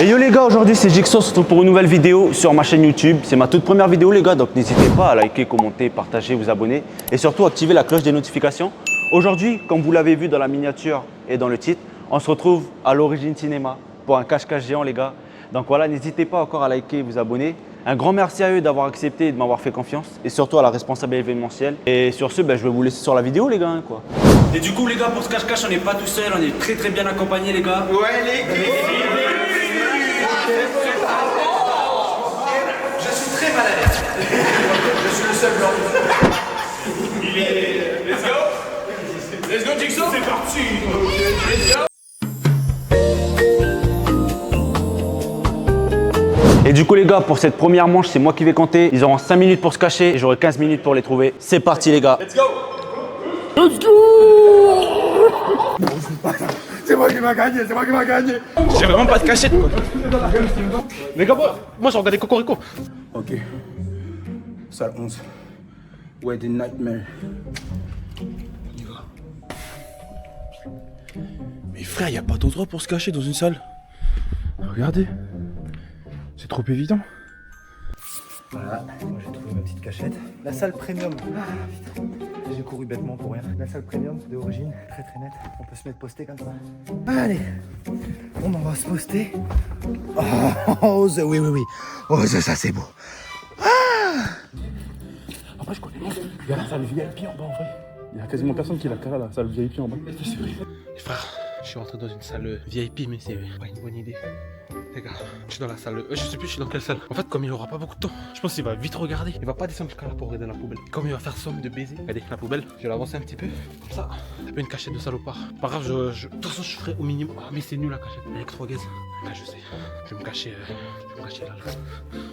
Et yo les gars, aujourd'hui c'est Jigsaw, on se retrouve pour une nouvelle vidéo sur ma chaîne YouTube. C'est ma toute première vidéo les gars, donc n'hésitez pas à liker, commenter, partager, vous abonner et surtout activer la cloche des notifications. Aujourd'hui, comme vous l'avez vu dans la miniature et dans le titre, on se retrouve à l'Origine Cinéma pour un cache-cache géant les gars. Donc voilà, n'hésitez pas encore à liker, vous abonner. Un grand merci à eux d'avoir accepté et de m'avoir fait confiance et surtout à la responsable événementielle. Et sur ce, je vais vous laisser sur la vidéo les gars quoi. Et du coup les gars, pour ce cache-cache, on n'est pas tout seul, on est très bien accompagnés les gars. Ouais les gars. Je suis très mal à l'aise. Je suis le seul blanc. Il est... Let's go. Let's go Jigsaw. C'est parti. Let's go. Et du coup les gars, pour cette première manche, c'est moi qui vais compter. Ils auront 5 minutes pour se cacher et j'aurai 15 minutes pour les trouver. C'est parti les gars. Let's go. Let's go. C'est moi qui m'a gagné, c'est moi qui m'a gagné. J'ai vraiment pas de cachette quoi. Les gars, moi j'ai regardé Cocorico. Ok. Salle 11. Wedding Nightmare. On y va. Mais frère, y'a pas d'endroit pour se cacher dans une salle. Regardez. C'est trop évident. Voilà, moi j'ai trouvé ma petite cachette. La salle premium. Ah, putain. J'ai couru bêtement pour rien. La salle premium d'origine, très nette. On peut se mettre posté comme ça. Allez, on va se poster. Oh, oui. Oh, ça c'est beau. Après, je connais. Il y a la salle VIP en bas en vrai. Il y a quasiment personne qui l'a carré la salle VIP en bas. C'est vrai. Frère, je suis rentré dans une salle VIP, mais c'est pas une bonne idée. Les gars, je suis dans la salle. Je sais plus, je suis dans quelle salle. En fait, comme il aura pas beaucoup de temps, je pense qu'il va vite regarder. Il va pas descendre jusqu'à là pour regarder la poubelle. Et comme il va faire somme de baiser, regardez la poubelle, je vais l'avancer un petit peu. Comme ça, un peu une cachette de salopard. Pas grave, de toute façon, je ferai au minimum. Ah, mais c'est nul la cachette. Avec 3 gaz. Là, je sais. Je vais me cacher là.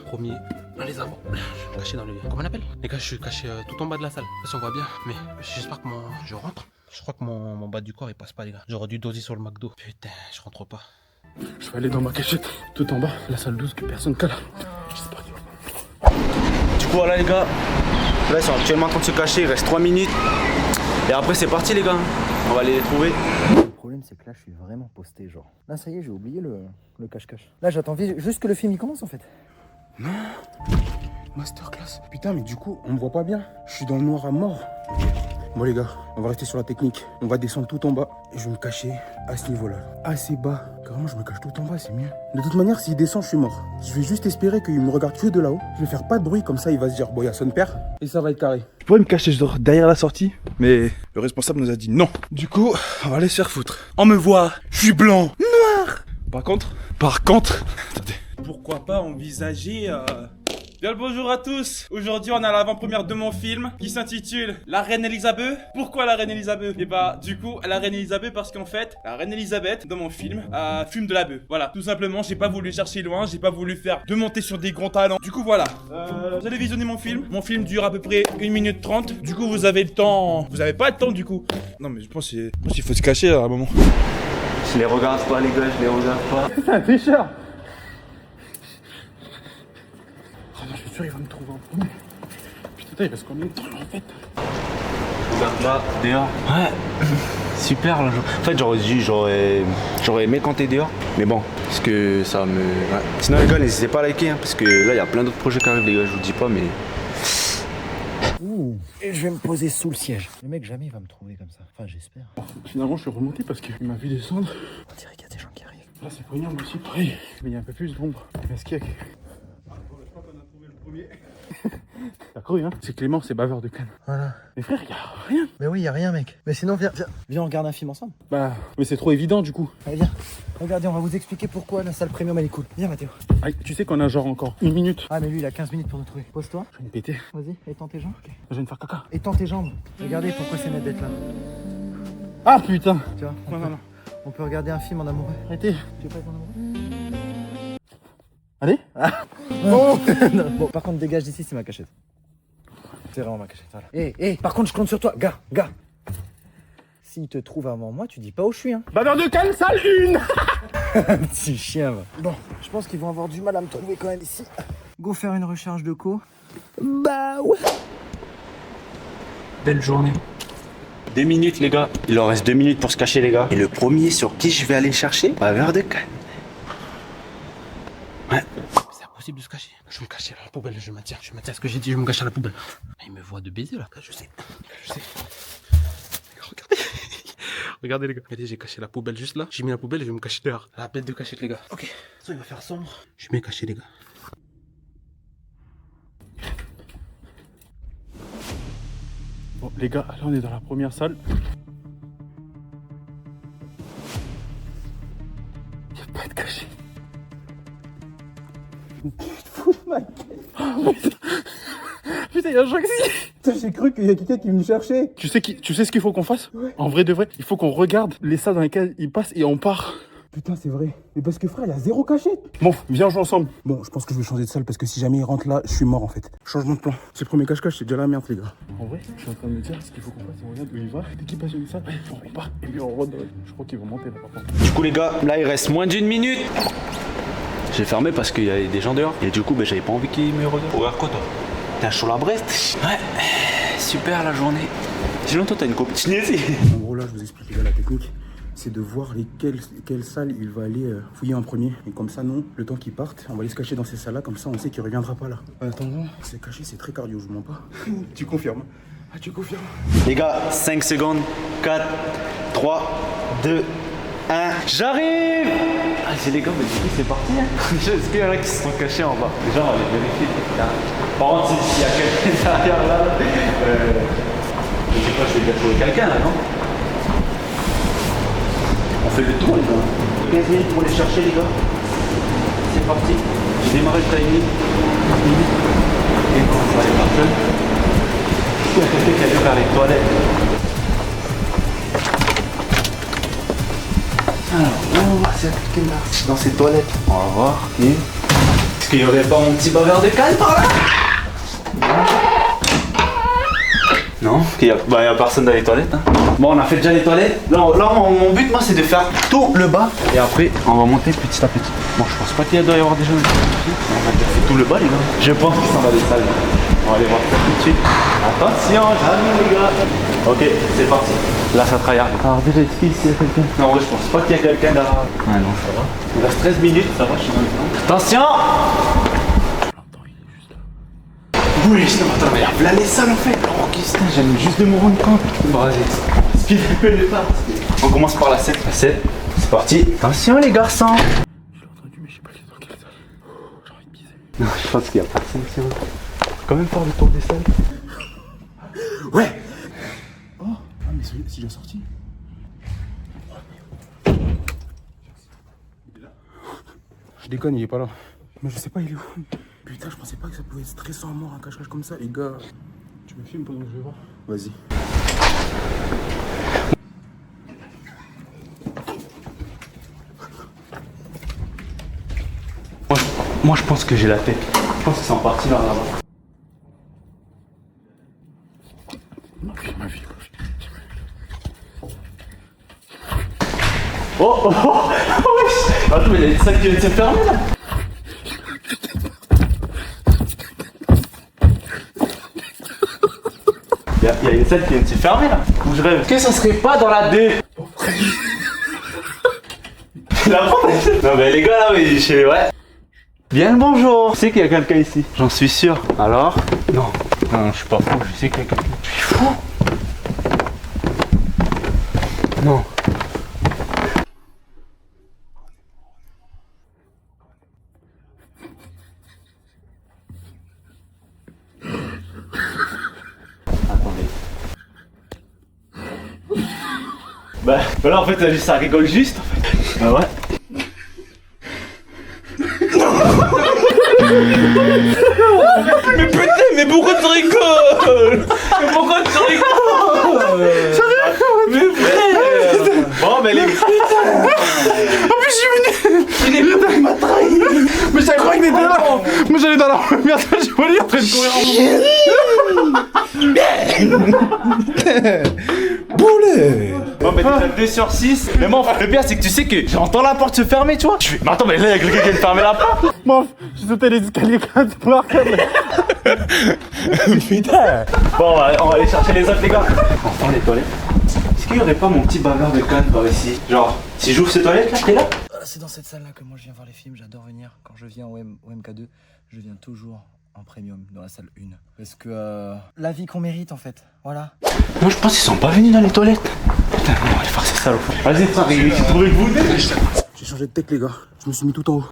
Promis, dans les avant. Je vais me cacher dans le. Comment on appelle? Les gars, je suis caché tout en bas de la salle. Ça, on voit bien. Mais j'espère que je rentre. Je crois que mon bas du corps il passe pas les gars. J'aurais dû doser sur le McDo. Putain, je rentre pas. Je vais aller dans ma cachette, tout en bas, la salle 12 que personne cale. J'espère qu'il va. Du coup voilà les gars, là ils sont actuellement en train de se cacher, il reste 3 minutes. Et après c'est parti les gars, on va aller les trouver. Le problème c'est que là je suis vraiment posté genre. Là ça y est, j'ai oublié le cache-cache. Là j'attends juste que le film il commence en fait. Non. Masterclass. Putain, mais du coup, on me voit pas bien. Je suis dans le noir à mort. Bon les gars, on va rester sur la technique. On va descendre tout en bas et je vais me cacher à ce niveau-là. Assez bas. Carrément, je me cache tout en bas, c'est mieux. De toute manière, s'il descend, je suis mort. Je vais juste espérer qu'il me regarde que de là-haut. Je vais faire pas de bruit, comme ça il va se dire, bon, il y a son père. Et ça va être carré. Je pourrais me cacher genre derrière la sortie, mais le responsable nous a dit non. Du coup, on va aller se faire foutre. On me voit, je suis blanc, noir. Par contre, attendez. Pourquoi pas envisager... Bien le bonjour à tous. Aujourd'hui on a l'avant-première de mon film qui s'intitule La Reine Elisabeth. Pourquoi la Reine Elisabeth? Et bah du coup la Reine Elisabeth parce qu'en fait la Reine Elisabeth dans mon film fume de la bœuf. Voilà, tout simplement, j'ai pas voulu chercher loin, j'ai pas voulu faire de monter sur des grands talents. Du coup voilà, vous allez visionner mon film. Mon film dure à peu près 1 minute 30. Du coup vous avez le temps, vous avez pas le temps du coup. Non mais je pense qu'il faut se cacher à un moment. Je les regarde pas les gars, je les regarde pas. C'est un tricheur. Je suis sûr il va me trouver en premier. Putain, il reste combien de temps en fait? Regarde là, dehors. Ouais, super là. En fait j'aurais aimé quand t'es dehors. Mais bon, parce que ça me... Ouais. Sinon les gars, n'hésitez pas à liker hein, parce que là il y a plein d'autres projets qui arrivent les gars, je vous dis pas mais... Ouh. Et je vais me poser sous le siège. Le mec jamais il va me trouver comme ça. Enfin j'espère. Finalement je suis remonté parce qu'il m'a vu descendre. On dirait qu'il y a des gens qui arrivent. Là c'est poignant aussi pareil. Mais il y a un peu plus d'ombre. Est-ce qu'il y a... T'as cru hein? C'est Clément, c'est baveur de canne. Voilà. Mais frère, y'a rien. Mais oui, y a rien mec. Mais sinon viens on regarde un film ensemble. Bah, mais c'est trop évident du coup. Allez viens. Regardez, on va vous expliquer pourquoi la salle premium elle est cool. Viens Mathéo. Ah, tu sais qu'on a genre encore 1 minute. Ah mais lui il a 15 minutes pour nous trouver. Pose-toi. Je vais me péter. Vas-y, étends tes jambes. Ok. Je vais me faire caca. Étends tes jambes. Regardez pourquoi c'est net d'être là. Ah putain. Tu vois, Non. on peut regarder un film en amoureux. Arrêtez. Tu veux pas être en amoureux? Allez. Oh non. Bon, par contre, dégage d'ici, c'est ma cachette. C'est vraiment ma cachette. Voilà. Par contre, je compte sur toi. Gars. S'il te trouve avant moi, tu dis pas où je suis, hein. Baveur de canne, salle 1. Petit chien, va. Bon, je pense qu'ils vont avoir du mal à me trouver quand même ici. Go faire une recharge de co. Bah ouais. Belle journée. 2 minutes les gars. Il en reste 2 minutes pour se cacher les gars. Et le premier sur qui je vais aller chercher, baveur de canne. impossible de se cacher. Je vais me cacher à la poubelle, je maintiens ce que j'ai dit, je vais me cacher à la poubelle. Il me voit de baiser là, je sais. Regardez. Regardez les gars. Regardez, j'ai caché la poubelle juste là. J'ai mis la poubelle et je vais me cacher dehors. La bête de cachette les gars. Ok, ça il va faire sombre. Je vais me cacher les gars. Bon, les gars, là on est dans la première salle. Il n'y a pas de cachet. Tu te fous de ma gueule. Putain, il y a un chat ici. J'ai cru qu'il y a quelqu'un qui me cherchait. Tu sais ce qu'il faut qu'on fasse? En vrai de vrai, il faut qu'on regarde les salles dans lesquelles il passe et on part. Putain, c'est vrai. Mais parce que frère, il a zéro cachette. Bon, viens, on joue ensemble. Bon, je pense que je vais changer de salle parce que si jamais il rentre là, je suis mort en fait. Changement de plan. C'est le premier cache-cache, c'est déjà la merde, les gars. En vrai, je suis en train de me dire ce qu'il faut qu'on fasse. On regarde où il va. Dès qu'il passe une salle, on part. Et puis on rentre. Je crois qu'ils vont monter là par contre. Du coup les gars, là il reste moins d'une minute. J'ai fermé parce qu'il y avait des gens dehors. Et du coup, j'avais pas envie qu'ils me regardent. Regarde quoi toi? T'es un chaud à Brest? Ouais, super la journée. Sinon toi t'as une copine ici. En gros là, je vous explique les gars la technique. C'est de voir quelle salle il va aller fouiller en premier. Et comme ça, non, le temps qu'il parte, on va aller se cacher dans ces salles-là. Comme ça, on sait qu'il reviendra pas là. En attendant, c'est caché, c'est très cardio, je vous mens pas. Tu confirmes? Ah, tu confirmes? Les gars, 5 secondes. 4, 3, 2, 1. J'arrive! Ah, c'est les gars, mais du coup, c'est parti. Hein. Est-ce qu'il y en a qui se sont cachés en bas? Déjà, on va les vérifier. Par contre, s'il y a quelqu'un derrière là, je sais pas, je vais bien trouver quelqu'un là, non? On fait le tour les gars. 15 minutes pour les chercher les gars. C'est parti. J'ai démarré le timing. 15 minutes. Et bon, ça va aller personne. Il y a quelqu'un qui a dû faire les toilettes. Alors, on va voir s'il y a quelqu'un là. Dans ces toilettes. On va voir. Est-ce qu'il n'y aurait pas mon petit baveur de canne par là? Non, il y a personne dans les toilettes. Hein. Bon, on a fait déjà les toilettes. Là mon but, moi, c'est de faire tout le bas. Et après, on va monter petit à petit. Bon, je pense pas qu'il doit y avoir des gens. On a déjà fait tout le bas, les gars. Je pense qu'ils sont dans les salles. On va aller voir ça tout de suite. Attention, j'arrive, les gars. Ok, c'est parti. Là, ça tryhard. Alors, déjà, est-ce qu'ici, il y a quelqu'un? Non, en vrai, je pense pas qu'il y a quelqu'un là. Ah non, ça va. Il reste 13 minutes, ça va, je suis dans le temps. Attention! Oui, non, attends, mais là les salles en fait. Oh, qu'est-ce que j'aime juste de me rendre compte. Bon, vas-y, speed un peu les parts. On commence par la 7. La 7, c'est parti. Attention les garçons. Je l'ai entendu, mais je sais pas dans quelle salle. J'ai envie de biser. Non, je pense qu'il y a personne ici. On va quand même faire le tour des salles. Ouais. Oh, ah, mais c'est déjà sorti. Je déconne, il est pas là. Mais je sais pas, il est où. Putain, je pensais pas que ça pouvait être stressant à mort un cache-cache comme ça, les gars. Tu me filmes pendant que je vais voir? Vas-y. Moi, je pense que j'ai la tête. Je pense qu'ils sont partis là-bas. Ma vie. Oh, oh, oh, oh. Attends, mais il y a une salle qui vient de se fermer là. Il y a une salle qui vient de se fermer là. Où je rêve. Est-ce que ça serait pas dans la 2? La porte. Non mais les gars là, oui, ouais. Bien le bonjour. Je sais qu'il y a quelqu'un ici. J'en suis sûr. Alors? Non. Non, je suis pas fou. Je sais qu'il y a quelqu'un. Je suis fou. Non. Bah là en fait ça rigole juste en fait. Bah ouais. Mais putain, mais pourquoi tu rigoles? Mais pourquoi tu rigoles? Mais frère. Bon mais les En plus, il m'a trahi. Mais j'avais cru qu'il était là. Moi, j'allais dans la première salle, je voulais en train de courir en Boulet. bon mais t'es 2 sur 6. Mais moi le pire c'est que tu sais que j'entends la porte se fermer tu vois. Je fais mais attends mais là il y a quelqu'un qui vient de fermer la porte. Moi, j'ai sauté les escaliers quand tu m'as regardé. Putain. Bon on va aller chercher les autres les gars. Enfin les toilettes. Est-ce qu'il y aurait pas mon petit bavard de canne par ici? Genre si j'ouvre ces toilettes là, t'es là? C'est dans cette salle là que moi je viens voir les films, j'adore venir quand je viens au MK2. je viens toujours en premium dans la salle 1. Parce que la vie qu'on mérite en fait, voilà. Moi je pense qu'ils sont pas venus dans les toilettes. Putain, on va aller faire ces salauds. Vas-y frère, il trouvait que vous. J'ai changé de tech les gars, je me suis mis tout en haut.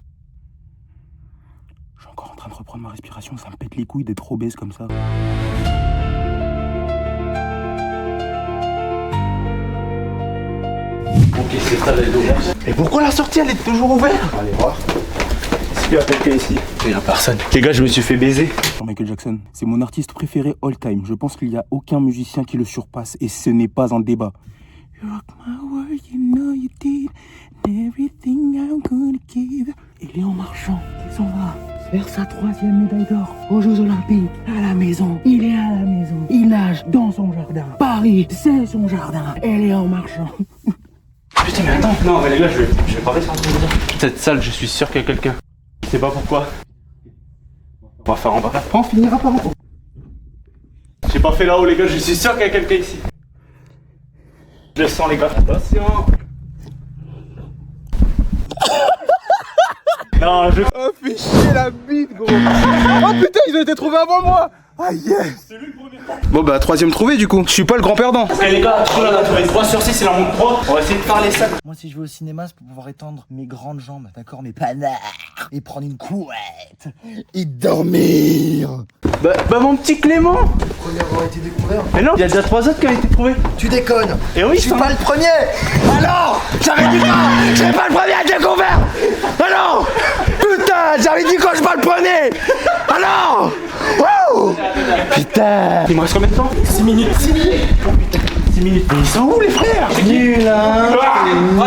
Je suis encore en train de reprendre ma respiration, ça me pète les couilles d'être obèse comme ça. Ok, c'est ça les dos. Et pourquoi la sortie elle est toujours ouverte? Allez voir. Est-ce qu'il y a quelqu'un ici? Il y a personne. Les gars, je me suis fait baiser. Michael Jackson, c'est mon artiste préféré all time. Je pense qu'il n'y a aucun musicien qui le surpasse et ce n'est pas un débat. You rock my world, you know you did, and everything I'm gonna give. Il est en marchant, il s'en va vers sa 3e médaille d'or aux Jeux Olympiques, à la maison. Il est à la maison, il nage dans son jardin. Paris, c'est son jardin. Elle est en marchant. Putain, mais attends. Non, mais les gars, je vais pas rester en train de dire. Cette salle, je suis sûr qu'il y a quelqu'un. Je sais pas pourquoi. On va faire en bas. Après, on finira par en haut. J'ai pas fait là-haut, les gars, je suis sûr qu'il y a quelqu'un ici. Je le sens, les gars. Attention. Non, je. Oh, fais chier la bite, gros. Oh putain, ils ont été trouvés avant moi. Ah yes. C'est lui le premier. Bon bah 3e trouvé du coup. Je suis pas le grand perdant. Ok les gars, on a trouvé 3 sur 6, il en manque 3. On va essayer de faire les sacs. Moi, si je vais au cinéma, c'est pour pouvoir étendre mes grandes jambes, d'accord, mes panards, et prendre une couette, et dormir. Bah mon petit Clément. Premier à avoir été découvert. Mais non, il y a déjà 3 autres qui ont été trouvés. Tu déconnes. Et oui, Je suis pas le premier. Alors, j'avais dit quoi? Je suis pas le premier à découvert. Alors, putain, j'avais dit quoi? Je suis pas le premier. Alors, wow. Putain. Il me reste combien de temps? 6 minutes. 6 minutes. Oh putain, 6 minutes. Mais ils sont où les frères? Nul, hein.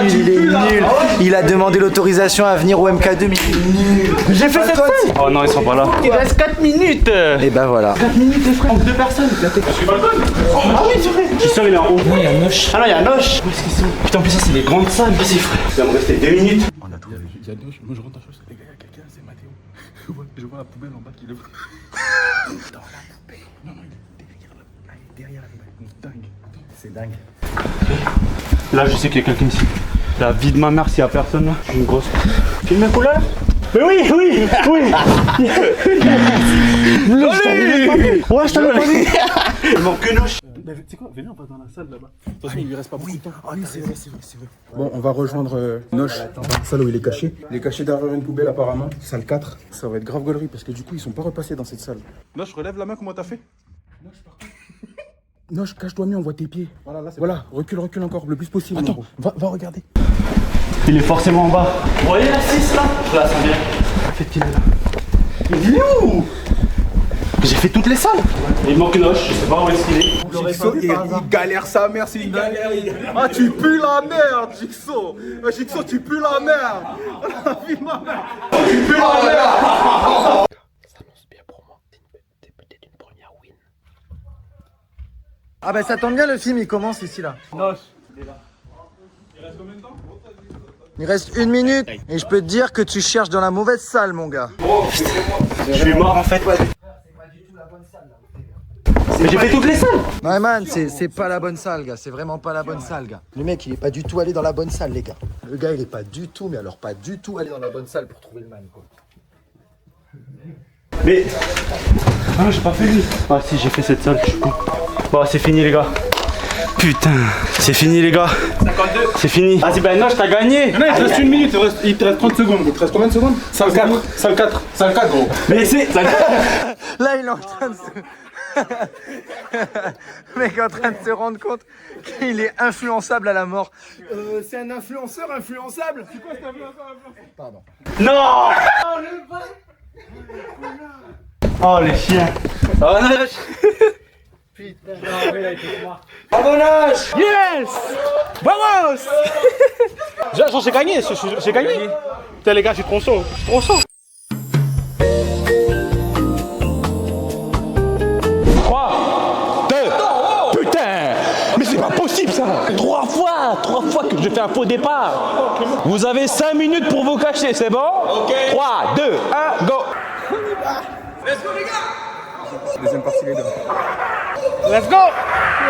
Il est nul. Il a demandé l'autorisation à venir au MK2, mais il est nul. J'ai fait cette scène. Oh non, ils sont pas là. Il reste 4 minutes. Et bah voilà. 4 minutes les frères. 2 personnes. Je suis pas le bon. Ah oui, c'est vrai. Je suis sûr, il est en haut. Non, il y a Noche. Ah non, il y a Noche. Où est-ce qu'ils sont? Putain, en plus, ça, c'est des grandes salles. Vas-y, frère. Il va me rester 2 minutes. On a trouvé. Il y a deux. Moi je rentre en chose. Les gars, il y a quelqu'un, c'est Mathéo. Je vois la poubelle en bas qui lève. Dans la poubelle. Non, il est derrière la poubelle. Dingue. C'est dingue. Là, je sais qu'il y a quelqu'un ici. La vie de ma mère, s'il y a personne là. J'ai une grosse. Filme un coup là? Mais oui, oui, oui. Ouais, je t'en ai. Il manque que Noche. Tu sais quoi? Venez, on va dans la salle là-bas. De toute façon, il lui reste pas beaucoup de temps. Ah oui, c'est vrai, c'est vrai, c'est vrai. Bon, on va rejoindre Noche. Salle où il est caché. Il est caché derrière une poubelle apparemment. Salle 4. Ça va être grave gaulerie parce que du coup, ils sont pas repassés dans cette salle. Noche, relève la main, comment t'as fait? Noche, cache-toi mieux, on voit tes pieds. Voilà, là c'est Voilà, recule encore le plus possible. Attends, va regarder. Il est forcément en bas. Vous voyez la 6 là? Je la sens bien. Fait-il là? Il est où? J'ai fait toutes les salles. Il manque Noche, je sais pas où est-ce qu'il est. Jigsaw, il galère sa mère, c'est une galère. Ah, tu pues la merde, Jigsaw. Jigsaw, tu pues la merde. Tu pues la merde. Ça annonce bien pour moi. C'est peut-être une première win. Ah bah ça tombe bien, le film il commence ici là. Noche. Il reste 1 minute et je peux te dire que tu cherches dans la mauvaise salle, mon gars. Je suis mort en fait. Mais j'ai fait toutes les salles. Ouais man, c'est pas la bonne salle, gars. C'est vraiment pas la bonne salle, gars. Le mec, il est pas du tout allé dans la bonne salle, les gars. Le gars, il est pas du tout, mais alors pas du tout allé dans la bonne salle pour trouver le man, quoi. Mais. Ah non, j'ai pas fait lui. Ah si, j'ai fait cette salle, je suis con. Bon, c'est fini les gars. Putain, c'est fini les gars. 52. C'est fini. Vas-y, ben non, je t'ai gagné. Non, il te reste 1 minute, il te reste 30 secondes. Il te reste combien de secondes? Salle 4, salle 4, salle 4 gros. Mais c'est. Là, il est en train de se... Le mec est en train de se rendre compte qu'il est influençable à la mort. C'est un influenceur influençable. C'est quoi cet influenceur? Pardon. Non. Oh les chiens. Oh Noche. Putain, Abonnage. Yes. Vamos. J'ai gagné, j'ai gagné. Putain les gars, je suis trop chaud. Trop chaud. 3, 2, putain. Mais c'est pas possible ça. 3 fois que je fais un faux départ. Vous avez 5 minutes pour vous cacher, c'est bon? 3, 2, 1, go. Let's go les gars. Deuxième partie, les gars. Let's go.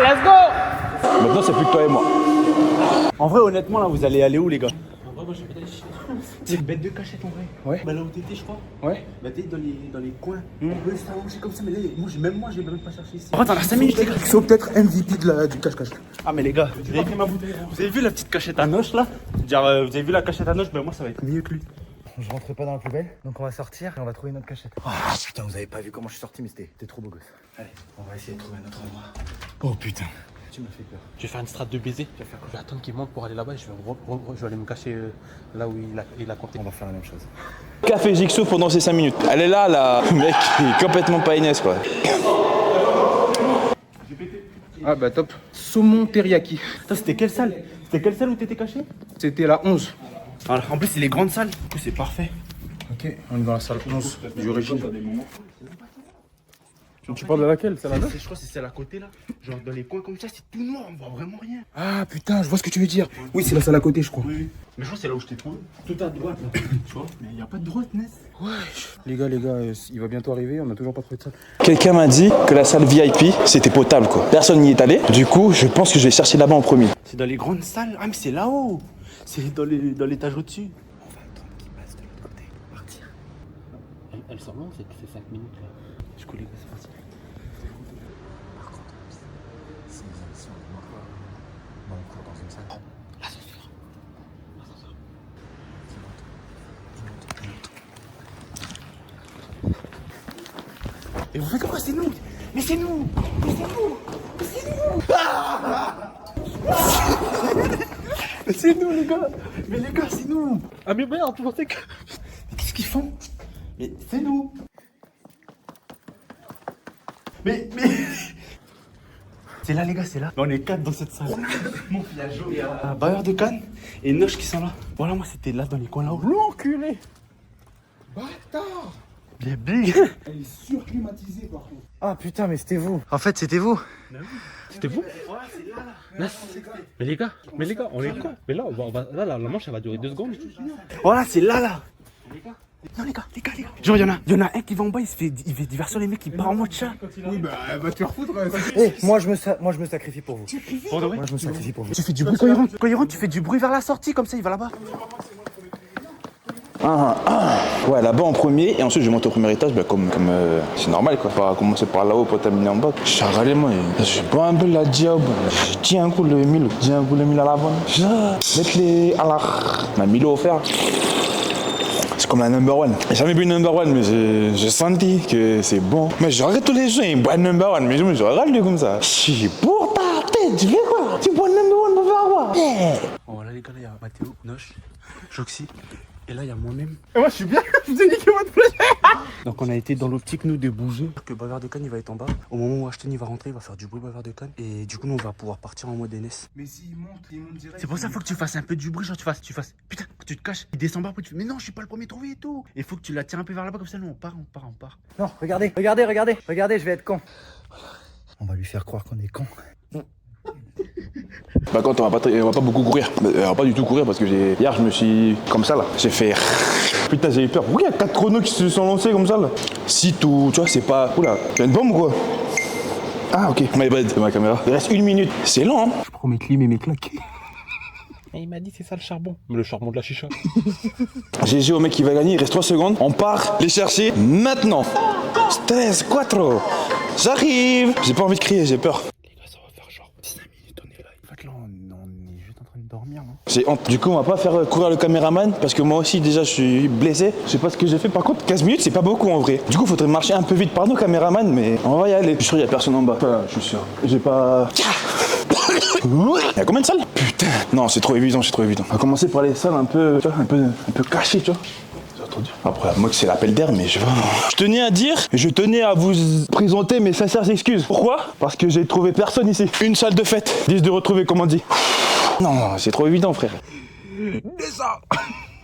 Let's go. Maintenant c'est plus que toi et moi. En vrai, honnêtement, là, vous allez aller où les gars? Ouais, moi j'ai pas d'aller chier. C'est une bête de cachette en vrai. Ouais. Bah là où t'étais, je crois. Ouais. Bah t'es dans les coins. On peut s'arranger comme ça, mais là, moi j'ai même pas cherché ici. Par contre, on a 5 minutes, les gars. XO peut-être MVP du cache-cache. Ah mais les gars, vous avez vu la petite cachette à noche là? Genre, vous avez vu la cachette à noche? Ben moi ça va être mieux que lui. Je rentre pas dans la poubelle, donc on va sortir et on va trouver une autre cachette. Ah putain, vous avez pas vu comment je suis sorti, mais c'était trop beau gosse. Allez, on va essayer de trouver un autre endroit. Oh putain. Tu m'as fait peur. Je vais faire une strate de baiser. Je vais attendre qu'il monte pour aller là-bas et je vais aller me cacher là où il a compté. On va faire la même chose. Café Jigsaw pendant ces 5 minutes. Elle est là, le mec, il est complètement pas Inès quoi. Ah bah top. Saumon teriyaki. Attends, c'était quelle salle? C'était quelle salle où t'étais caché? C'était la 11. Alors, en plus c'est les grandes salles, du coup c'est parfait. Ok, on est dans la salle 11 du régime. Tu parles de laquelle? Celle-là? Je crois que c'est celle à côté là. Genre dans les coins comme ça, c'est tout noir, on voit vraiment rien. Ah putain, je vois ce que tu veux dire. Oui, c'est la salle à côté, je crois. Oui. Mais je crois que c'est là où je t'ai trouvé. Tout à droite là. Tu vois? Mais il y a pas de droite, Ness. Les gars, il va bientôt arriver, on a toujours pas trouvé de salle. Quelqu'un m'a dit que la salle VIP c'était potable quoi. Personne n'y est allé. Du coup, je pense que je vais chercher là-bas en premier. C'est dans les grandes salles. Ah mais c'est là-haut. C'est dans l'étage au-dessus. On va attendre qu'il passe de l'autre côté pour partir. Elle sort loin, c'est 5 minutes là. Du coup les gars, c'est parti. Si on est mort, on court dans une salle. L'ascenseur. Et vous faites quoi? C'est nous. Mais c'est nous. Mais c'est nous les gars. Mais les gars, c'est nous. Ah mais merde, tu pensais que... Mais qu'est-ce qu'ils font? Mais c'est nous. Mais... C'est là les gars, c'est là. On est 4 dans cette salle. Mon Piaggio, il y a Bailleur de Cannes et Noche qui sont là. Voilà, moi c'était là dans les coins là-haut. L'enculé. Bâtard. Bien big. Elle est surclimatisée par contre. Ah putain, mais c'était vous. En fait, c'était vous. C'était vous? Mais les gars, on est quoi? Mais là, là, la manche elle va durer 2 secondes. Voilà, c'est là. Non les gars. Genre il y en a un qui va en bas, il fait diversion les mecs, il part en mode chat. Oui, bah, va te faire foutre. Eh, moi je me sacrifie pour vous. Pour de vrai? Moi je me sacrifie pour vous. Tu fais du bruit quand il rentre. Quand il rentre, tu fais du bruit vers la sortie, comme ça il va là-bas. Ouais, là-bas en premier et ensuite je monte au premier étage, bah, comme c'est normal quoi. Pas commencer par là-haut pour terminer en bas. Charalé moi, je bois un peu la diable. Je tiens un coup le Milo, à la bonne. Mettre les à la. On a Milo offert. C'est comme la number one. J'ai jamais bu number one, mais j'ai senti que c'est bon. Mais je regarde tous les gens, ils boivent number one, mais je me regarde lui comme ça. Je suis pour ta tête, tu fais quoi? Tu bois number one pour faire quoi? Oh là les gars, là il y a Mathéo, Noche, Joxy. Et là il y a moi-même. Et moi je suis bien, je vous ai niqué votre plaisir. Donc on a été dans l'optique nous de bouger. Que Bavard de Cannes il va être en bas. Au moment où Ashton il va rentrer, il va faire du bruit Bavard de Cannes. Et du coup nous on va pouvoir partir en mode NS. Mais s'il monte direct. C'est pour ça qu'il faut que tu fasses un peu du bruit, genre tu fasses. Putain, tu te caches, il descend bas, après tu fais mais non je suis pas le premier trouvé et tout. Et faut que tu la tires un peu vers là-bas comme ça, nous on part. Non, regardez, je vais être con. On va lui faire croire qu'on est con. Bah quand on va pas beaucoup courir. On va pas du tout courir parce que hier je me suis comme ça là. J'ai fait putain j'ai eu peur. Pourquoi il y a 4 chronos qui se sont lancés comme ça là? Si tout, tu vois c'est pas. Oula, il y a une bombe ou quoi? Ah ok, my bad, c'est ma caméra. Il reste 1 minute. C'est lent hein. Je promets que mes claques. Et il m'a dit c'est ça le charbon. Mais le charbon de la chicha. GG au mec qui va gagner, il reste 3 secondes. On part les chercher maintenant. 13, 4. J'arrive. J'ai pas envie de crier, j'ai peur. Les gars, ça va faire genre 5 minutes, on est là. En fait là on est juste en train de dormir non? J'ai honte. Du coup, on va pas faire courir le caméraman parce que moi aussi, déjà, je suis blessé. Je sais pas ce que j'ai fait. Par contre, 15 minutes, c'est pas beaucoup en vrai. Du coup, faudrait marcher un peu vite. Pardon, caméraman, mais on va y aller. Je suis sûr, il y a personne en bas. Enfin, je suis sûr. J'ai pas. Il y a combien de salles? Putain. Non, c'est trop évident, On va commencer par les salles un peu, tu vois, un peu cachées, tu vois. Après, moi, c'est l'appel d'air, mais je tenais à vous présenter mes sincères excuses. Pourquoi? Parce que j'ai trouvé personne ici. Une salle de fête. 10 de retrouver, comme on dit. Non, c'est trop évident, frère. Descends.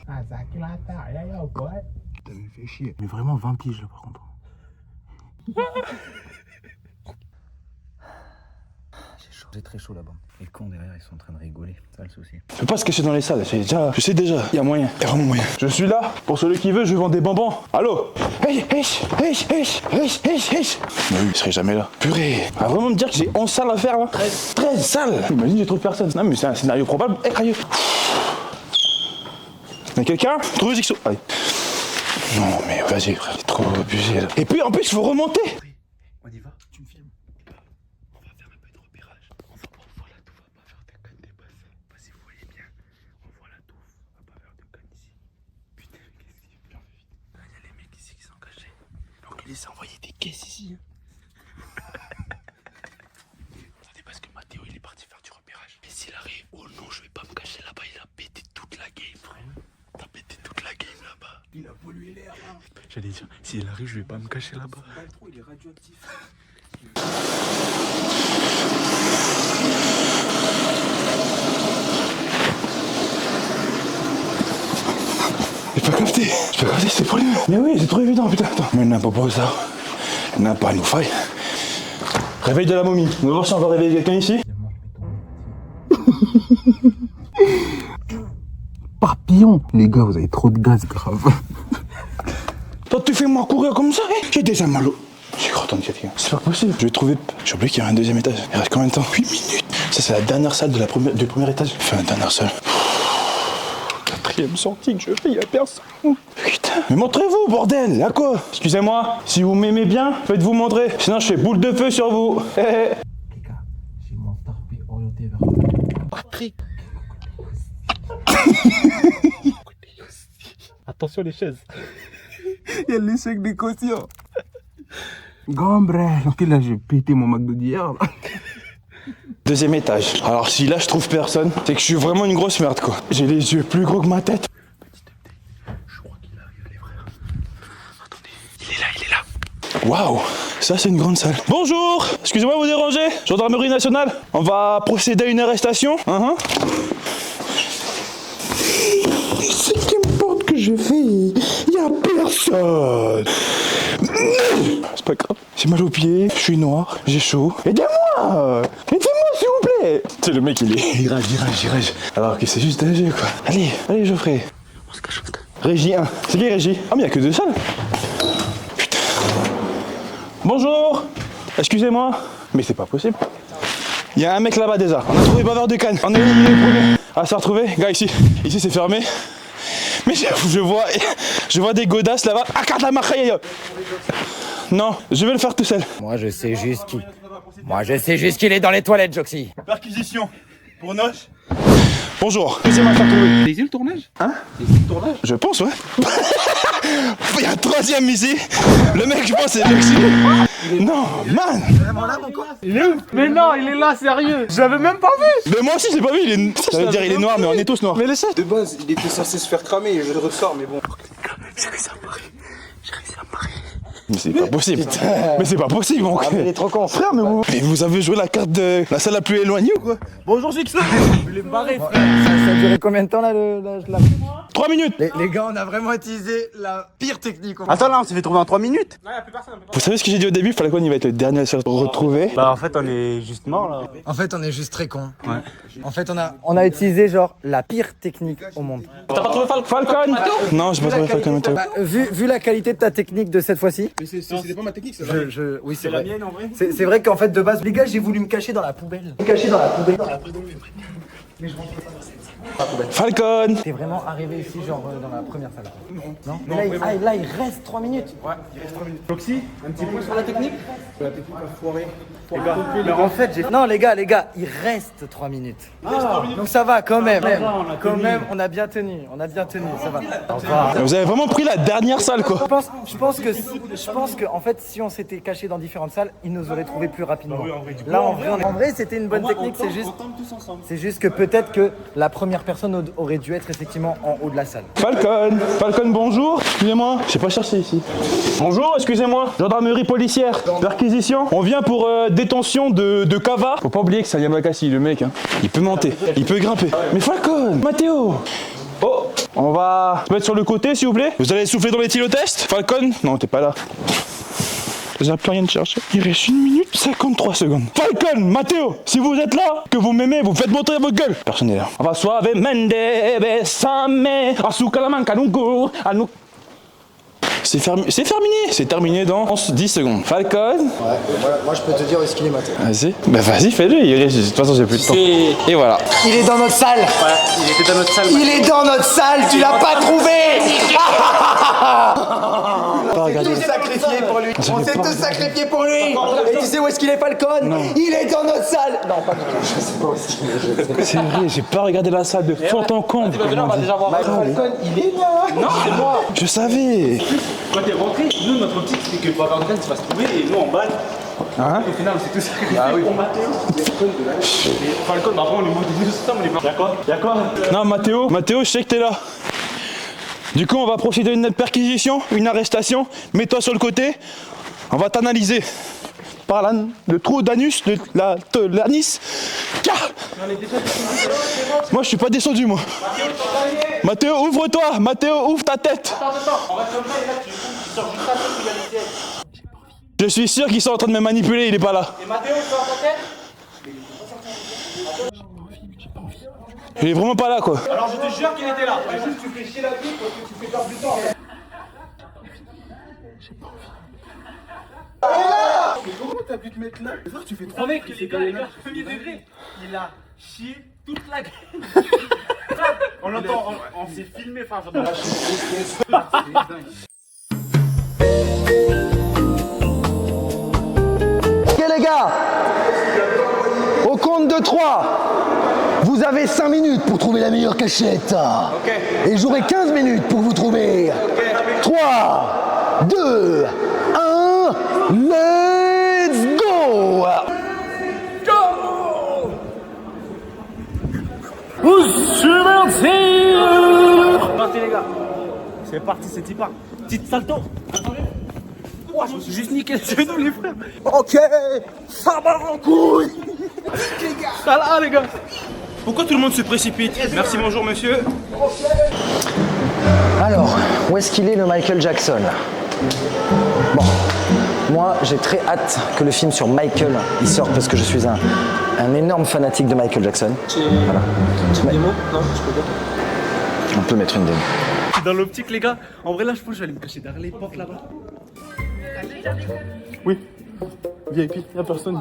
Ah ça Putain, me fait chier. Mais vraiment 20 piges là par contre. J'ai très chaud là-bas. Les cons derrière, ils sont en train de rigoler. C'est ça le souci. Je peux pas se cacher dans les salles, je sais déjà, il y a moyen, il y a vraiment moyen. Je suis là, pour celui qui veut, je vends des bonbons. Allô? Mais oui, il serait jamais là. Purée, va vraiment me dire que j'ai 11 salles à faire là? 13 salles. Imagine, j'ai trop de personnes. Non mais c'est un scénario probable. Aïe. Mais quelqu'un trouve le Jigsaw. Allez. Non mais vas-y frère, c'est trop abusé là. Et puis en plus il faut remonter. On y va, tu me filmes. On va faire un peu de repérage. On voit la touffe, on va pas faire de canne dépassée. Vas-y, vous voyez bien. On voit la touffe, on va pas faire de canne ici. Putain, qu'est-ce qu'il y a? Il y a les mecs ici qui sont cachés. Donc il les a envoyé des caisses ici. Attendez, parce que Mathéo il est parti faire du repérage. Et s'il arrive, oh non, je vais pas me cacher là-bas. Il a pété toute la game, frère. T'as pété toute la game là-bas. Il a pollué l'air. J'allais dire, s'il arrive, je vais pas me cacher là-bas. Il est radioactif. J'ai pas capté, c'est pour lui. Mais oui, c'est trop évident, putain. Attends, mais n'a pas pour ça. N'a pas nous faille. Réveil de la momie. On va voir si on va réveiller quelqu'un ici. Papillon. Les gars, vous avez trop de gaz, grave. Toi, tu fais moi courir comme ça, hein? J'ai déjà mal au... J'ai cru entendre quelqu'un. C'est pas possible. Je vais trouver... J'ai oublié qu'il y avait un deuxième étage. Il reste combien de temps? 8 minutes. Ça, c'est la dernière salle du premier étage. Enfin, la dernière salle. Quatrième sortie que je fais, il y a personne. Putain. Mais montrez-vous, bordel. À quoi? Excusez-moi. Si vous m'aimez bien, faites-vous montrer. Sinon, je fais boule de feu sur vous. Les gars, j'ai mon tarpé orienté vers Patrick. Attention les chaises. Il y a l'échec des cautions. Gambrel. Ok, là, j'ai pété mon McDo d'hier. Deuxième étage. Alors si là je trouve personne, c'est que je suis vraiment une grosse merde quoi. J'ai les yeux plus gros que ma tête. Je crois qu'il arrive, les frères. Attendez, il est là. Waouh, ça c'est une grande salle. Bonjour, excusez-moi de vous déranger. Gendarmerie nationale. On va procéder à une arrestation. C'est qu'importe que je fais, y a personne. C'est pas grave. J'ai mal aux pieds, je suis noir, j'ai chaud. Aidez-moi, s'il vous plaît. Tu sais le mec il rage. Alors que c'est juste un jeu quoi. Allez Geoffrey. On se cache. Régie 1. C'est qui Régie? Ah mais y a que 2 salles. Putain. Bonjour. Excusez-moi. Mais c'est pas possible. Il y a un mec là-bas déjà. On a trouvé bavard de Cannes. On a éliminé le premier. Ah ça a retrouvé? Gars ici. Ici c'est fermé. Mais je vois des godasses là-bas. Ah carte la marque. Non, je vais le faire tout seul. Moi je sais juste qu'il est dans les toilettes, Joxy. Perquisition. Pour Noche. Bonjour. Deuxième affaire trouvée. Les îles tournage? Je pense, ouais. Il y a un troisième ici. Le mec, je pense, c'est Joxy. Non, man. Mais non, il est là, sérieux. J'avais même pas vu. Mais moi aussi, j'ai pas vu. Ça veut dire il est noir, mais on est tous noirs. Mais laissez. De base, il était censé se faire cramer. Je le ressors, mais bon. J'ai réussi à me barrer. Mais c'est pas possible. Mais c'est pas possible, mon frère. Il est trop con. Frère, mais vous avez joué la carte de la salle la plus éloignée ou quoi? Bonjour Jigsaw. Je voulais me barrer, frère. Ça a duré combien de temps là 3 minutes. les gars, on a vraiment utilisé la pire technique. Attends, là, on s'est fait trouver en 3 minutes. Vous savez ce que j'ai dit au début? Falcon, il va être le dernier à se retrouver. Bah, en fait, on est juste mort là. En fait, on est juste très cons. Ouais. En fait, on a utilisé genre la pire technique au monde. T'as pas trouvé Falcon? Non, j'ai pas trouvé Falcon. Bah, vu la qualité de ta technique de cette fois-ci. C'était pas ma technique, ça. Oui, c'est vrai. C'est vrai qu'en fait, de base, les gars, j'ai voulu me cacher dans la poubelle. Mais je rentrais pas dans cette salle. Falcon. T'es vraiment arrivé ici, genre dans la première salle. Non. Mais là, il reste 3 minutes. Ouais, il reste 3 minutes. Foxy, un petit point sur la technique? La technique a foiré. En fait, non, les gars, il reste 3 minutes. Donc ça va quand même. On a bien tenu. Ça va. Vous avez vraiment pris la dernière salle, quoi. Je pense que en fait, si on s'était caché dans différentes salles, ils nous auraient trouvé plus rapidement. Là, en vrai, c'était une bonne technique. C'est juste que peut-être que la première personne aurait dû être effectivement en haut de la salle. Falcon, bonjour. Excusez-moi, je sais pas chercher ici. Bonjour, excusez-moi. Gendarmerie policière. Perquisition. On vient pour détention de Cava. Faut pas oublier que c'est un Yamakasi, le mec. Hein. Il peut monter, il peut grimper. Mais Falcon, Mathéo. Oh, on va se mettre sur le côté, s'il vous plaît. Vous allez souffler dans les tylotests. Falcon, non, t'es pas là. J'ai plus rien de chercher. Il reste 1 minute 53 secondes. Falcon, Mathéo, si vous êtes là, que vous m'aimez, vous faites montrer votre gueule. Personne n'est là. On va suave mende besame asuka la manca nungu anu. c'est terminé dans 10 secondes. Falcon. Ouais, moi je peux te dire où est-ce qu'il est Mathéo. Vas-y. Bah vas-y, fais-le. De toute façon, j'ai plus de temps. Et voilà. Il est dans notre salle. Il était dans notre salle. Il est dans notre salle, tu l'as pas trouvé. On s'est tous sacrifiés pour lui. On s'est tous sacrifiés pour lui. Et tu sais où est-ce qu'il est Falcon? Il est dans notre salle. Non, pas du tout. Je sais pas où est-ce qu'il est. C'est vrai, j'ai pas regardé la salle de fond en comble. Falcon, il est là. Non, c'est moi. Je savais. Quand t'es rentré, nous, notre optique, c'était que Falcon se fasse trouver et nous, en bas. Hein? Au final, c'est tout sacrifié pour Mathéo. Falcon, après, on lui montre des choses, on est pas. Y'a quoi? Non, Mathéo, je sais que t'es là. Du coup, on va procéder à une perquisition, une arrestation. Mets-toi sur le côté. On va t'analyser. Par le trou d'anus de l'anis. Moi, je suis pas descendu, moi. Mathéo, ouvre-toi. Mathéo, ouvre ta tête. Attends, on reste comme ça et là, tu sors juste un peu pour y aller. Je suis sûr qu'ils sont en train de me manipuler, il est pas là. Et Mathéo, tu sors ta tête? Il est vraiment pas là, quoi. Alors, je te jure qu'il était là. Juste, tu fais chier la vie parce que tu fais perdre du temps. Mais comment t'as pu te mettre là? Tu fais trop. Mec, il est quand même premier degré. Il a chié toute la gueule. On l'entend, on s'est filmé. Enfin, Ok les gars, au compte de 3, vous avez 5 minutes pour trouver la meilleure cachette. Et j'aurai 15 minutes pour vous trouver. 3, 2, 1, let's go. Partez les gars. C'est parti, c'est Tipa. Petite salto. Ouah, je me suis juste niqué le genou les frères. Ok, ça va en couille. Ça là les gars. Pourquoi tout le monde se précipite? Merci, bonjour monsieur. Alors, où est-ce qu'il est le Michael Jackson? Bon, moi j'ai très hâte que le film sur Michael il sorte parce que je suis un énorme fanatique de Michael Jackson. Voilà. Démo? Non, je peux pas. On peut mettre une démo. Dans l'optique les gars, en vrai là je pense que je vais aller me cacher derrière les portes là-bas. Oui. VIP, y'a personne.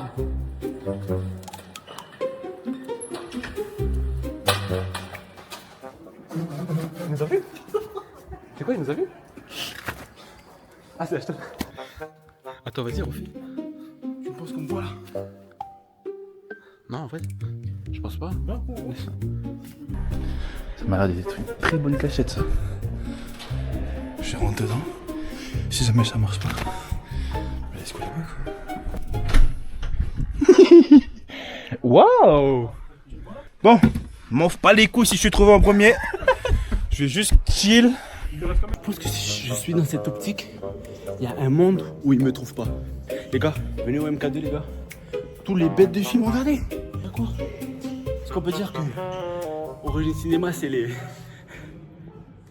Il nous a vu? C'est quoi, il nous a vu? Ah, c'est Ashton. Attends, vas-y, refais. Tu penses qu'on me voit là? Non, en fait, je pense pas. Ça m'a l'air d'être une très bonne cachette, ça. Je rentre dedans. Si jamais ça marche pas, je laisse couler moi, quoi. Waouh! Bon, m'en fous pas les couilles si je suis trouvé en premier. Je vais juste chill. Je pense que si je suis dans cette optique, il y a un monde où ils me trouvent pas. Les gars, venez au MK2 les gars. Tous les bêtes de film, regardez. D'accord. Est-ce qu'on peut dire que Origine Cinéma c'est les...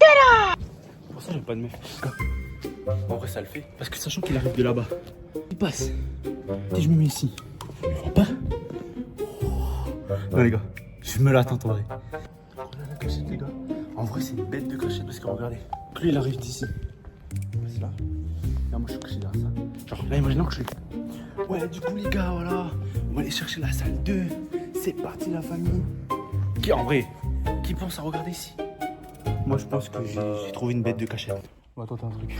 C'est pour ça que j'ai pas de meuf. Les gars, en vrai ça le fait. Parce que sachant qu'il arrive de là-bas, il passe. Et je me mets ici. Il voit pas. Non les gars, je me l'attends en vrai. Regardez la cachette les gars. En vrai c'est une bête de cachette parce que regardez. Lui il arrive d'ici. C'est là. Là moi je suis couché derrière ça. Genre là imaginons que je suis. Ouais du coup les gars voilà. On va aller chercher la salle 2. C'est parti la famille. Qui en vrai, qui pense à regarder ici? Moi je pense que j'ai trouvé une bête de cachette. On va tenter un truc.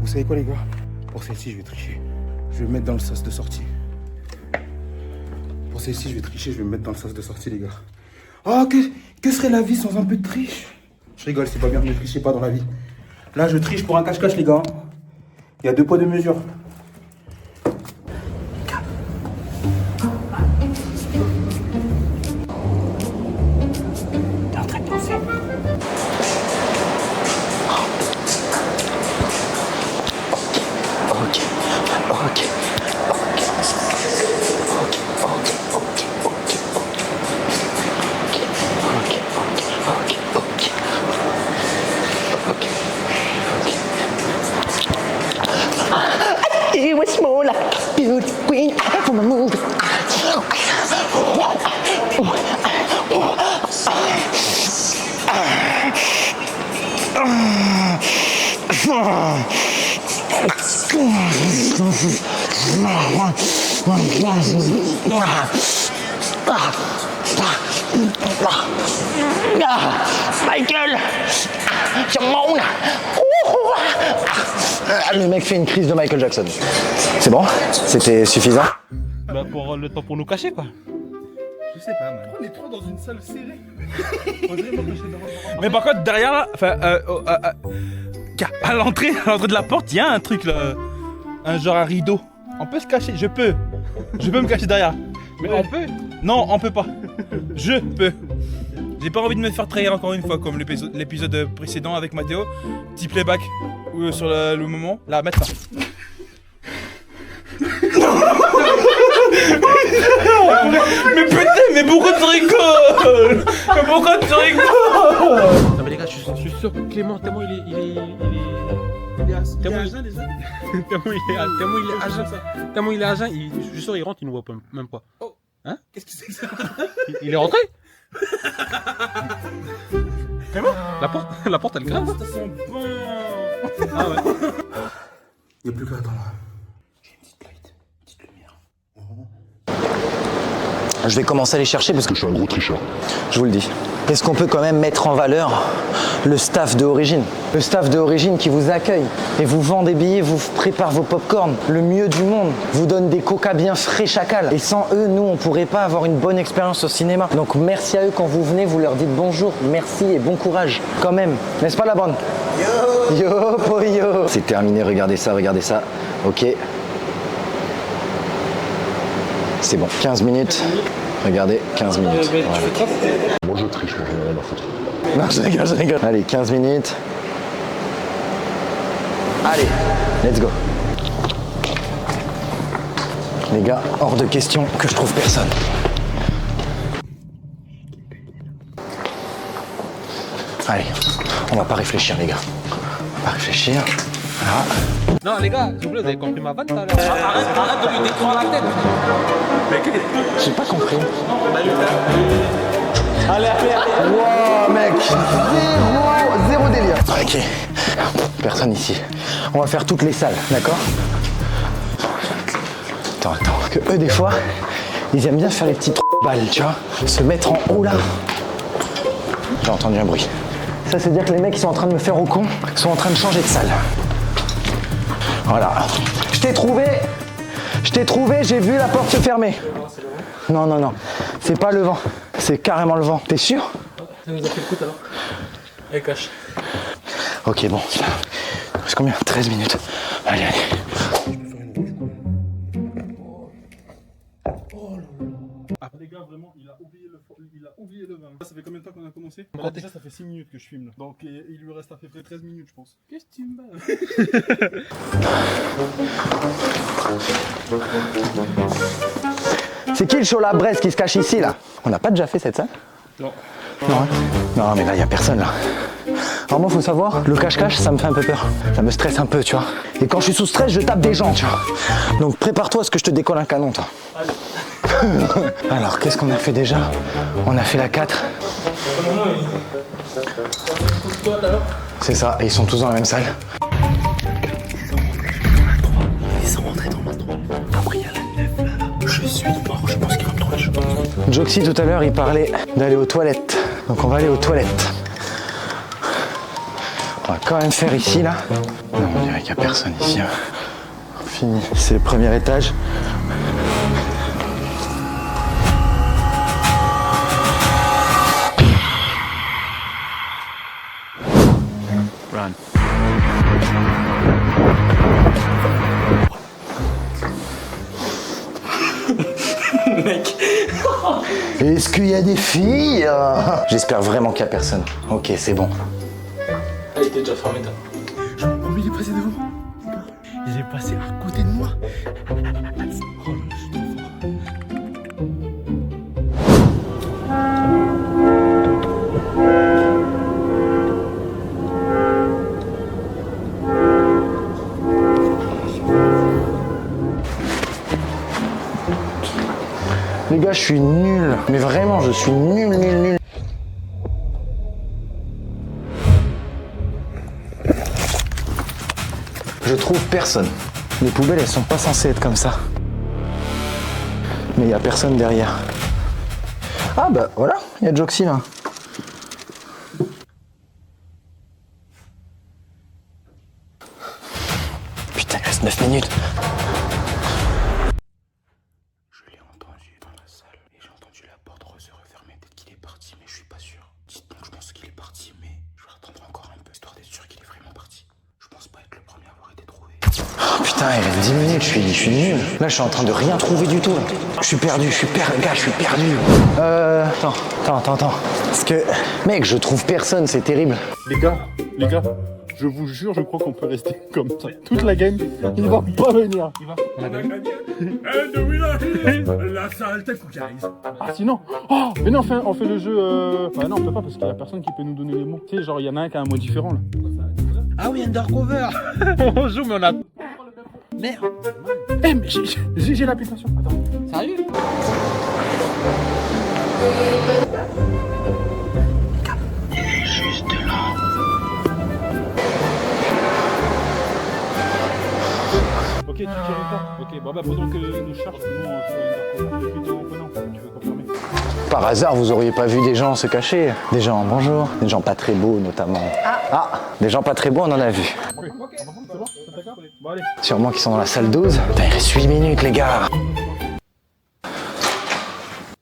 Vous savez quoi les gars? Pour celle-ci je vais tricher. Je vais me mettre dans le sas de sortie. Pour celle-ci je vais tricher, je vais me mettre dans le sas de sortie les gars. Oh que serait la vie sans un peu de triche? Je rigole, c'est pas bien, ne trichez pas dans la vie. Là je triche pour un cache-cache les gars. Il y a 2 poids 2 mesures. T'es en train de danser. It was more like a beauty queen from a movie. Michael, c'est mon. Le mec fait une crise de Michael Jackson. C'est bon? C'était suffisant? Bah pour le temps pour nous cacher quoi. Je sais pas, man. On est trop dans une salle serrée. Mais par contre derrière là, enfin à l'entrée de la porte, il y a un truc là, un genre un rideau. On peut se cacher, je peux me cacher derrière. Mais on peut? Non, on peut pas. Je peux. J'ai pas envie de me faire trahir encore une fois comme l'épisode précédent avec Mathéo. Petit playback sur le moment. Là, maintenant. Mais putain, mais pourquoi tu rigoles? Mais pourquoi tu rigoles? Non mais les gars, je suis sûr que Clément, tellement il est agent déjà. Tellement il est agent, je suis sûr il rentre, il nous voit même pas. Oh. Hein? Qu'est-ce que c'est que ça? Il est rentré? Clément? La porte elle grince. Ça sent bon. Ah ouais. Il n'y a plus qu'à attendre. Je vais commencer à les chercher parce que je suis un gros tricheur. Je vous le dis. Est-ce qu'on peut quand même mettre en valeur le staff de Origine? Le staff de Origine qui vous accueille et vous vend des billets, vous prépare vos pop-corn, le mieux du monde, vous donne des coca bien frais chacal. Et sans eux, nous, on pourrait pas avoir une bonne expérience au cinéma. Donc merci à eux quand vous venez, vous leur dites bonjour, merci et bon courage. Quand même, n'est-ce pas la bande? Yo yo poyo. C'est terminé, regardez ça. Ok. C'est bon, 15 minutes. Regardez, 15 minutes. Voilà. Moi je triche, moi j'en ai rien à foutre. Non, je rigole. Allez, 15 minutes. Allez, let's go. Les gars, hors de question que je trouve personne. Allez, on va pas réfléchir les gars. On va pas réfléchir. Voilà. Non les gars, s'il vous plaît, vous avez compris ma vanne tout à l'heure. Arrête de lui détruire la tête. J'ai pas compris. Allez. Wow mec, zéro délire. Ok, personne ici. On va faire toutes les salles, d'accord? Attends, que eux des fois, ils aiment bien faire les petites balles, tu vois, se mettre en haut là. J'ai entendu un bruit. Ça c'est dire que les mecs qui sont en train de me faire au con sont en train de changer de salle. Voilà. Je t'ai trouvé, j'ai vu la porte se fermer. Non. C'est pas le vent. C'est carrément le vent. T'es sûr? Ça nous a fait le coup alors. Allez, cache. Ok, bon. C'est combien? 13 minutes. Allez. Ah, les gars, vraiment, il a oublié le vin. Ça fait combien de temps qu'on a commencé? Déjà, ça fait 6 minutes que je filme là. Donc, il lui reste à peu près 13 minutes, je pense. Qu'est-ce que tu me bats? C'est qui le show la Bresse qui se cache ici là? On n'a pas déjà fait cette salle? Non. Non, mais là, il n'y a personne là. Alors moi, faut savoir, le cache-cache, ça me fait un peu peur. Ça me stresse un peu, tu vois. Et quand je suis sous stress, je tape des gens, tu vois. Donc prépare-toi à ce que je te décolle un canon, toi. Alors, qu'est-ce qu'on a fait déjà? On a fait la 4. C'est ça, et ils sont tous dans la même salle. Ils sont rentrés dans le 3. Après, il y a la 9 là. Je suis mort, je pense qu'ils vont me trouver. Joxy, tout à l'heure, il parlait d'aller aux toilettes. Donc on va aller aux toilettes. On va quand même faire ici, là. Non, on dirait qu'il n'y a personne ici. Hein. Fini. C'est le premier étage. Run. Mec. Est-ce qu'il y a des filles? J'espère vraiment qu'il n'y a personne. Ok, c'est bon. Elle était déjà fermée, toi. Oh, mais il est passé devant. Il est passé à côté de moi. Oh là, je suis trop fort. Les gars, je suis nul. Mais vraiment, je suis nul. Je trouve personne. Les poubelles, elles sont pas censées être comme ça. Mais il y a personne derrière. Ah bah voilà, il y a Joxy là. Putain, il reste 9 minutes. Je l'ai entendu dans la salle et j'ai entendu la porte se refermer. Peut-être qu'il est parti, mais je suis pas sûr. Dites donc, je pense qu'il est parti, mais je vais attendre encore un peu, histoire d'être sûr qu'il est vraiment parti. Je pense pas être le premier à avoir été trouvé. Oh, putain, il reste 10 minutes, je suis nul. Là, je suis en train de rien trouver du tout. Là. Je suis perdu, gars, je suis perdu. Attends. Parce que, mec, je trouve personne, c'est terrible. Les gars, je vous jure, je crois qu'on peut rester comme ça toute la game. Il va pas venir. La salle, t'es fou, guys. Ah sinon, oh, venez on fait le jeu. Bah non, on peut pas parce qu'il y a personne qui peut nous donner les mots. Tu sais, genre il y en a un qui a un mot différent là. Ah oui, undercover. On joue mais on a. Merde. Eh mais j'ai l'application. Attends. Sérieux? Ok, tu dirais pas. Ok, bon bah pendant que nous cherche, nous on fait undercover. Tu veux confirmer? Par hasard, vous auriez pas vu des gens se cacher? Des gens, bonjour. Des gens pas très beaux notamment. Ah, des gens pas très beaux, on en a vu. Oui. C'est bon? C'est d'accord? Bon allez. Sûrement qu'ils sont dans la salle 12. Putain, il reste 8 minutes, les gars.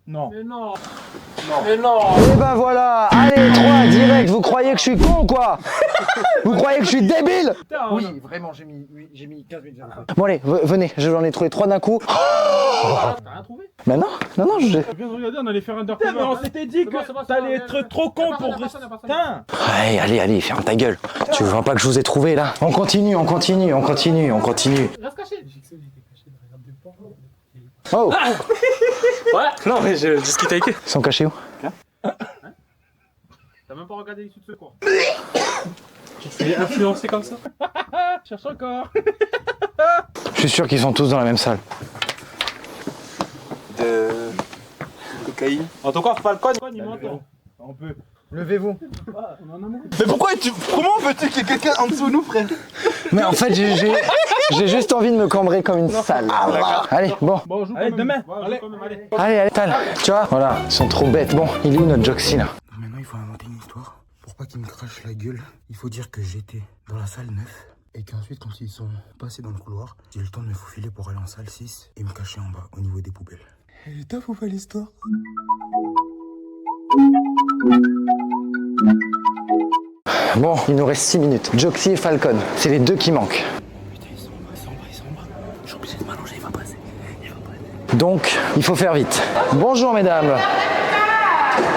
Non. Mais non. Mais non. Et ben voilà, allez, 3 direct. Vous croyez que je suis con ou quoi? Vous croyez que je suis débile? Oui, vraiment, j'ai mis 15 minutes. Bon allez, venez, j'en ai trouvé 3 d'un coup. T'as rien trouvé? Mais non, j'ai... T'as bien regardé, on allait faire undercover. Mais on s'était dit que t'allais être trop con pour rester. Putain. Ouais, allez, ferme ta gueule. Tu vois pas que je vous ai trouvé là? On continue. Reste caché. Oh, Ouais. Non, mais je discute avec eux. ils sont cachés où? T'as même pas regardé l'issue de secours. Tu te fais influencer comme ça? Cherche encore. Je suis sûr qu'ils sont tous dans la même salle. Cocaïne. En tout cas, Falcon, Il m'entend. On peut. Levez-vous. Mais pourquoi comment veux-tu qu'il y ait quelqu'un en dessous de nous, frère? Mais en fait, j'ai juste envie de me cambrer comme une salle. Allez, bon. Bon, on joue Allez, quand même. demain. Ouais, on joue quand même, allez. Allez, Tal. Tu vois? Voilà, ils sont trop bêtes. Bon, il est où notre Joxy là? Maintenant, il faut inventer une histoire. Pour pas qu'ils me crachent la gueule, il faut dire que j'étais dans la salle 9 et qu'ensuite, quand ils sont passés dans le couloir, j'ai eu le temps de me faufiler pour aller en salle 6 et me cacher en bas, au niveau des poubelles. Elle est top ou pas l'histoire? Bon, il nous reste 6 minutes. Joxy et Falcon, c'est les deux qui manquent. Putain, ils sont en bas. Je suis obligé de m'allonger, il va passer. Donc, il faut faire vite. Bonjour mesdames.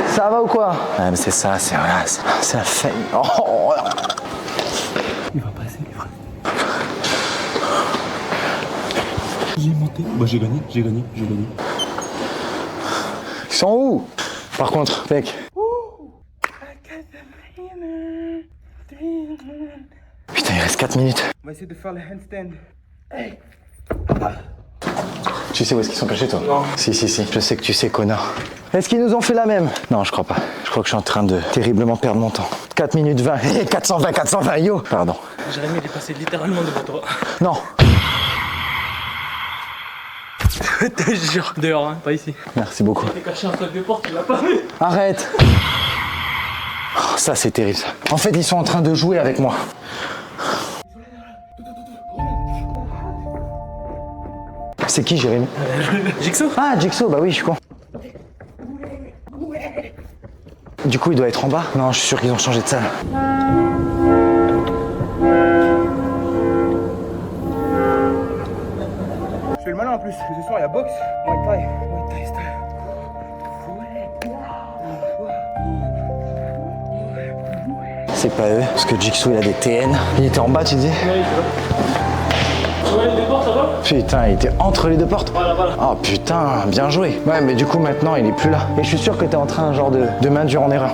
Ça va ou quoi? Ouais, mais c'est ça, c'est voilà, c'est la famille. Oh. Il va passer, les frères. J'ai monté. Bah, j'ai gagné. Ils sont où? Par contre, mec. Putain, il reste 4 minutes. On va essayer de faire le handstand. Tu sais où est-ce qu'ils sont cachés, toi? Non. Si. Je sais que tu sais, connard. Est-ce qu'ils nous ont fait la même? Non, je crois pas. Je crois que je suis en train de terriblement perdre mon temps. 4 minutes 20. 420, yo. Pardon. Jérémy, il est passé littéralement devant toi. Non. Je te jure. Dehors, hein, pas ici. Merci beaucoup. Il est caché en salle de porte, il l'a pas vu. Arrête. Oh, ça, c'est terrible, ça. En fait, ils sont en train de jouer avec moi. C'est qui, Jérémy? Jigsaw? Ah, Jigsaw, bah oui, je suis con. Du coup, il doit être en bas? Non, je suis sûr qu'ils ont changé de salle. Je fais le malin en plus. Ce soir, il y a boxe, Muay Thai style. C'est pas eux, parce que Jigsaw, il a des TN. Il était en bas, tu dis? Les portes, ça va? Putain, il était entre les deux portes. Voilà. Oh putain, bien joué. Ouais, mais du coup, maintenant, il est plus là. Et je suis sûr que t'es en train, genre, de m'induire en erreur.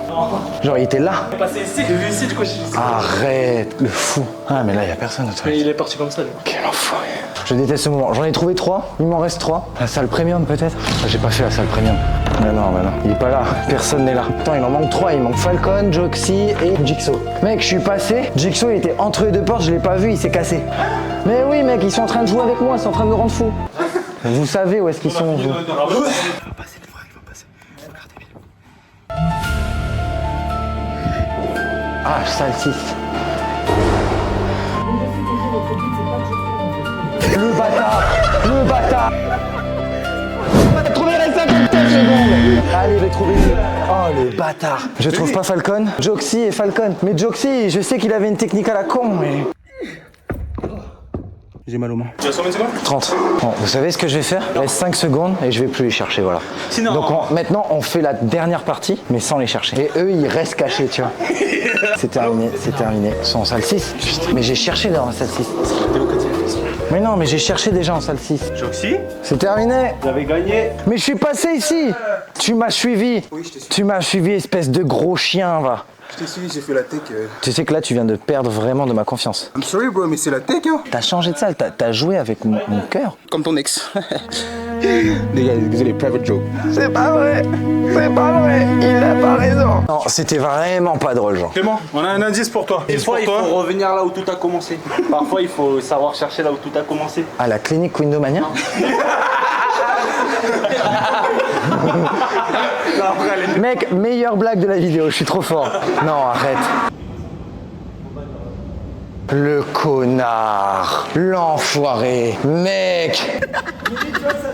Genre, il était là. Il est passé ici, j'ai vu ici, du coup, je suis ici. Arrête, le fou. Ah, mais là, il y a personne autour. Mais il est parti comme ça, lui. Quel enfoiré. Je déteste ce moment. J'en ai trouvé 3, il m'en reste 3. La salle premium, peut-être? J'ai pas fait la salle premium. Mais non, il est pas là, personne n'est là. Attends, il en manque 3, il manque Falcon, Joxy et Jigsaw. Mec, je suis passé, Jigsaw il était entre les deux portes, je l'ai pas vu, il s'est cassé. Mais oui mec, ils sont en train de jouer avec moi, ils sont en train de me rendre fou. Vous savez où est-ce qu'ils sont, vous. Ah, salle 6. Le bâtard. Trouver les 57 secondes. Allez, j'ai trouvé. Oh, le bâtard. Je trouve pas Falcon. Joxy et Falcon. Mais Joxy, je sais qu'il avait une technique à la con, mais... J'ai mal aux mains. 30. Bon, vous savez ce que je vais faire? Il reste 5 secondes et je vais plus les chercher, voilà. Sinon, donc maintenant on fait la dernière partie, mais sans les chercher. Et eux ils restent cachés, tu vois. C'est terminé, c'est terminé. Ils sont en salle 6. Mais j'ai cherché dans la salle 6. Mais non, mais j'ai cherché déjà en salle 6. Joxy, C'est terminé. vous avez gagné. Mais je suis passé ici. Tu m'as suivi. Oui, je t'ai suivi. Tu m'as suivi, espèce de gros chien, va. Je t'ai suivi, j'ai fait la tech. Tu sais que là tu viens de perdre vraiment de ma confiance. I'm sorry, bro, mais c'est la tech, hein. T'as changé de salle, t'as joué avec mon cœur. Comme ton ex. Les gars, désolé, private joke. C'est pas vrai, il a pas raison. Non, c'était vraiment pas drôle, genre. Clément, on a un indice pour toi. Des fois, il faut revenir là où tout a commencé. Parfois, il faut savoir chercher là où tout a commencé. À la clinique Windomania. Mec, meilleure blague de la vidéo, je suis trop fort. Non, arrête. Le connard, l'enfoiré, mec.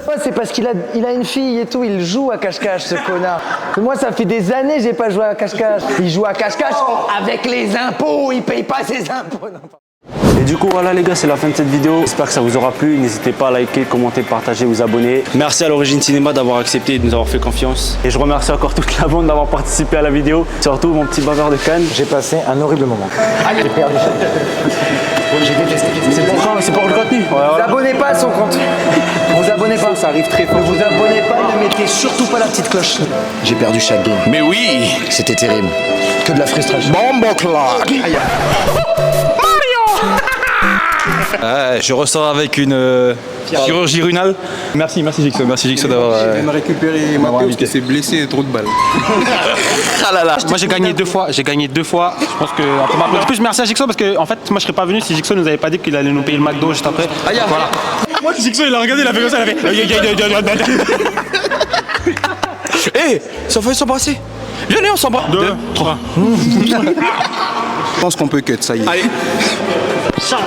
Ouais, c'est parce qu'il a une fille et tout, il joue à cache-cache, ce connard. Mais moi, ça fait des années que j'ai pas joué à cache-cache. Il joue à cache-cache avec les impôts, il paye pas ses impôts. Non, Et du coup, voilà les gars, c'est la fin de cette vidéo. J'espère que ça vous aura plu. N'hésitez pas à liker, commenter, partager, vous abonner. Merci à l'Origine Cinéma d'avoir accepté et de nous avoir fait confiance. Et je remercie encore toute la bande d'avoir participé à la vidéo. Surtout mon petit bavard de Cannes. j'ai passé un horrible moment. J'ai perdu. J'ai détesté. C'est pour le contenu. Ouais, Vous voilà. abonnez pas à son compte. Vous abonnez pas. Ça arrive très fort. Ne vous abonnez pas, ne mettez surtout pas la petite cloche. J'ai perdu chaque game. Mais oui. C'était terrible. Que de la frustration. Je ressors avec une chirurgie runale. Merci Jigsaw d'avoir. Je viens de récupérer ma peau parce que c'est blessé, trop de balles. Ah là là. Moi j'ai gagné 2 fois. Je pense que on peut m'applaudir. En plus merci à Jigsaw parce que en fait moi je serais pas venu si Jigsaw nous avait pas dit qu'il allait nous payer le McDo juste après. Voilà. Moi Jigsaw il a regardé, il a fait comme ça, il a fait. Hé, ça fait s'embrasser. Venez, on s'embrasse. 2, 3. Je pense qu'on peut cut, ça y est. Allez. Ciao.